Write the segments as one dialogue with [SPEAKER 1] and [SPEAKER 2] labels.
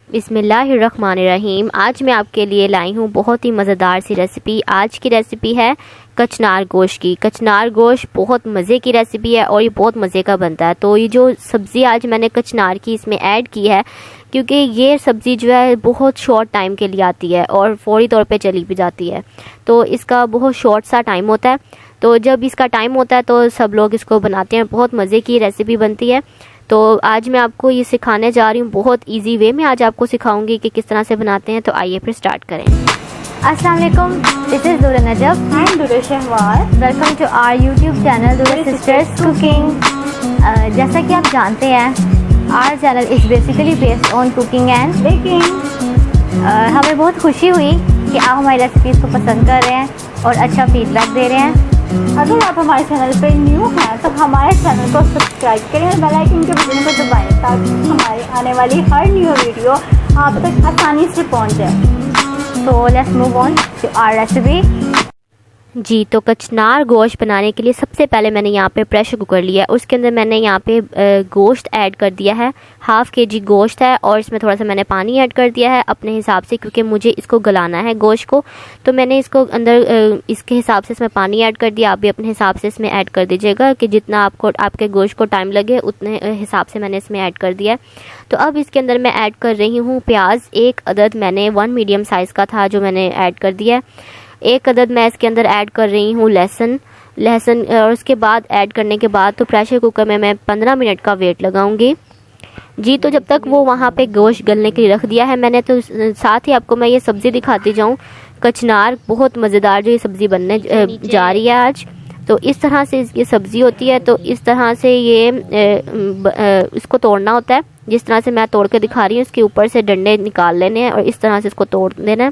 [SPEAKER 1] बिस्मिल्लाहिर्रहमानिर्रहीम। आज मैं आपके लिए लाई हूँ बहुत ही मज़ेदार सी रेसिपी। आज की रेसिपी है कचनार गोश्त की। कचनार गोश्त बहुत मज़े की रेसिपी है और ये बहुत मज़े का बनता है। तो ये जो सब्ज़ी आज मैंने कचनार की इसमें ऐड की है, क्योंकि ये सब्ज़ी जो है बहुत शॉर्ट टाइम के लिए आती है और फौरी तौर पे चली भी जाती है। तो इसका बहुत शॉर्ट सा टाइम होता है। तो जब इसका टाइम होता है तो सब लोग इसको बनाते हैं। बहुत मज़े की रेसिपी बनती है। तो आज मैं आपको ये सिखाने जा रही हूँ बहुत इजी वे में। आज आपको सिखाऊंगी कि किस तरह से बनाते हैं। तो आइए फिर स्टार्ट करें।
[SPEAKER 2] अस्सलाम वालेकुम, दिस इज़ दुरा Najab
[SPEAKER 3] and Dura Shahwar.
[SPEAKER 2] Welcome to our YouTube channel Dura sisters cooking. जैसा कि आप जानते हैं, our channel is basically based on cooking and baking. हमें बहुत खुशी हुई कि आप हमारी रेसिपीज़ को पसंद कर रहे हैं और अच्छा फीडबैक दे रहे हैं।
[SPEAKER 3] अगर आप हमारे चैनल पे न्यू हैं तो हमारे चैनल को सब्सक्राइब करें और बेल आइकन के बटन को दबाएं ताकि हमारी आने वाली हर न्यू वीडियो आप तक आसानी से पहुंच जाए।
[SPEAKER 2] तो let's move on to our recipe.
[SPEAKER 1] जी, तो कचनार गोश्त बनाने के लिए सबसे पहले मैंने यहाँ पे प्रेशर कुकर लिया है। उसके अंदर मैंने यहाँ पे गोश्त ऐड कर दिया है। 1/2 kg गोश्त है और इसमें थोड़ा सा मैंने पानी ऐड कर दिया है अपने हिसाब से, क्योंकि मुझे इसको गलाना है गोश्त को। तो मैंने इसको अंदर इसके हिसाब से इसमें पानी ऐड कर दिया। आप भी अपने हिसाब से इसमें ऐड कर दीजिएगा कि जितना आपको आपके गोश्त को टाइम लगे उतने हिसाब से मैंने इसमें ऐड कर दिया है। तो अब इसके अंदर मैं ऐड कर रही हूँ प्याज। 1 अदद मैंने 1 मीडियम साइज़ का था जो मैंने ऐड कर दिया है। 1 अदद मैं इसके अंदर ऐड कर रही हूँ लहसुन। और उसके बाद ऐड करने के बाद तो प्रेशर कुकर में मैं 15 मिनट का वेट लगाऊंगी। जी, तो जब तक वो वहाँ पे गोश्त गलने के लिए रख दिया है मैंने, तो साथ ही आपको मैं ये सब्ज़ी दिखाती जाऊँ। कचनार बहुत मज़ेदार जो ये सब्ज़ी बनने जा रही है आज। तो इस तरह से ये सब्ज़ी होती है। तो इस तरह से ये इसको तोड़ना होता है। जिस तरह से मैं तोड़ के दिखा रही हूँ, इसके ऊपर से डंडे निकाल लेने हैं और इस तरह से इसको तोड़ देना है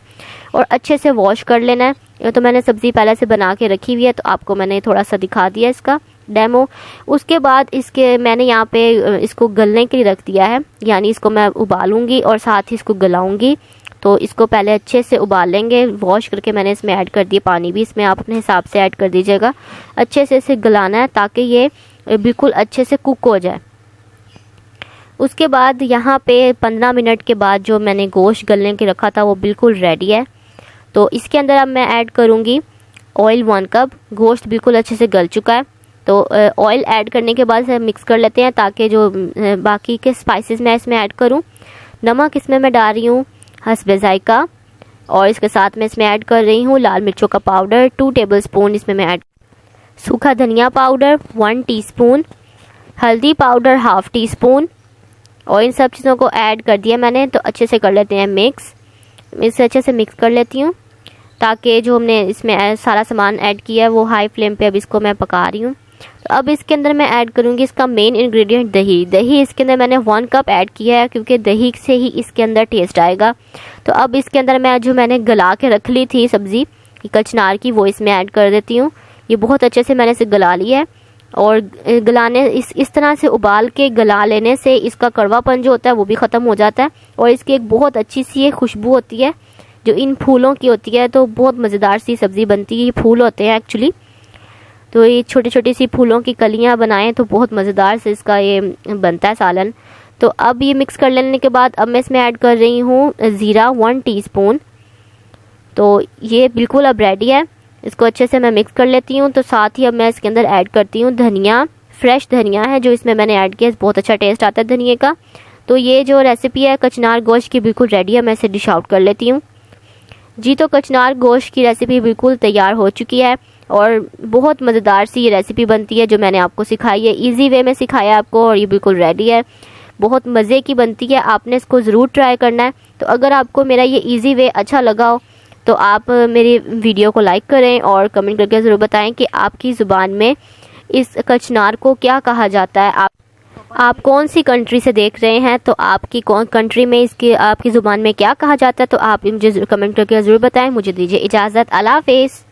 [SPEAKER 1] और अच्छे से वॉश कर लेना है। तो मैंने सब्ज़ी पहले से बना के रखी हुई है, तो आपको मैंने थोड़ा सा दिखा दिया इसका डेमो। उसके बाद इसके मैंने यहाँ पे इसको गलने के लिए रख दिया है, यानी इसको मैं उबालूंगी और साथ ही इसको गलाऊंगी। तो इसको पहले अच्छे से उबाल लेंगे। वॉश करके मैंने इसमें ऐड कर दिया पानी भी, इसमें आप अपने हिसाब से ऐड कर दीजिएगा। अच्छे से इसे गलाना है ताकि ये बिल्कुल अच्छे से कुक हो जाए। उसके बाद यहाँ पे 15 मिनट के बाद जो मैंने गोश्त गलने के रखा था वो बिल्कुल रेडी है। तो इसके अंदर अब मैं ऐड करूँगी ऑयल 1 कप। गोश्त बिल्कुल अच्छे से गल चुका है। तो ऑयल ऐड करने के बाद इसे मिक्स कर लेते हैं ताकि जो बाकी के स्पाइसेस मैं इसमें ऐड करूँ। नमक इसमें मैं डाल रही हूँ हस्बे जायका, और इसके साथ में इसमें ऐड कर रही हूँ लाल मिर्चों का पाउडर 2 टेबलस्पून। इसमें मैं ऐड सूखा धनिया पाउडर 1 टीस्पून, हल्दी पाउडर 1/2 टीस्पून, और इन सब चीज़ों को ऐड कर दिया मैंने। तो अच्छे से कर लेते हैं मिक्स। इसे अच्छे से मिक्स कर लेती हूँ ताकि जो हमने इसमें सारा सामान ऐड किया है वो हाई फ्लेम पे अब इसको मैं पका रही हूँ। तो अब इसके अंदर मैं ऐड करूँगी इसका मेन इंग्रेडिएंट दही इसके अंदर मैंने 1 कप ऐड किया है, क्योंकि दही से ही इसके अंदर टेस्ट आएगा। तो अब इसके अंदर मैं जो मैंने गला के रख ली थी सब्ज़ी कचनार की वो इसमें ऐड कर देती हूँ। ये बहुत अच्छे से मैंने इसे गला लिया है और गलाने इस तरह से उबाल के गला लेने से इसका कड़वापन जो होता है वो भी ख़त्म हो जाता है और इसकी एक बहुत अच्छी सी ये खुशबू होती है जो इन फूलों की होती है। तो बहुत मज़ेदार सी सब्ज़ी बनती है। ये फूल होते हैं एक्चुअली। तो ये छोटी छोटी सी फूलों की कलियां बनाएं तो बहुत मज़ेदार से इसका ये बनता है सालन। तो अब ये मिक्स कर लेने के बाद अब मैं इसमें ऐड कर रही हूँ ज़ीरा 1 टीस्पून। तो ये बिल्कुल अब रेडी है। इसको अच्छे से मैं मिक्स कर लेती हूँ। तो साथ ही अब मैं इसके अंदर ऐड करती हूँ धनिया। फ्रेश धनिया है जो इसमें मैंने ऐड किया, बहुत अच्छा टेस्ट आता है धनिया का। तो ये जो रेसिपी है कचनार गोश्त की बिल्कुल रेडी है। मैं इसे डिश आउट कर लेती हूँ। जी, तो कचनार गोश्त की रेसिपी बिल्कुल तैयार हो चुकी है और बहुत मज़ेदार सी ये रेसिपी बनती है जो मैंने आपको सिखाई है। इजी वे में सिखाया है आपको और ये बिल्कुल रेडी है। बहुत मज़े की बनती है। आपने इसको ज़रूर ट्राई करना है। तो अगर आपको मेरा ये इजी वे अच्छा लगा हो तो आप मेरी वीडियो को लाइक करें और कमेंट करके ज़रूर बताएं कि आपकी ज़ुबान में इस कचनार को क्या कहा जाता है। आप कौन सी कंट्री से देख रहे हैं, तो आपकी कौन कंट्री में इसकी आपकी ज़ुबान में क्या कहा जाता है। तो आप मुझे कमेंट करके ज़रूर बताएं। मुझे दीजिए इजाज़त। अल्लाह हाफ़िज़।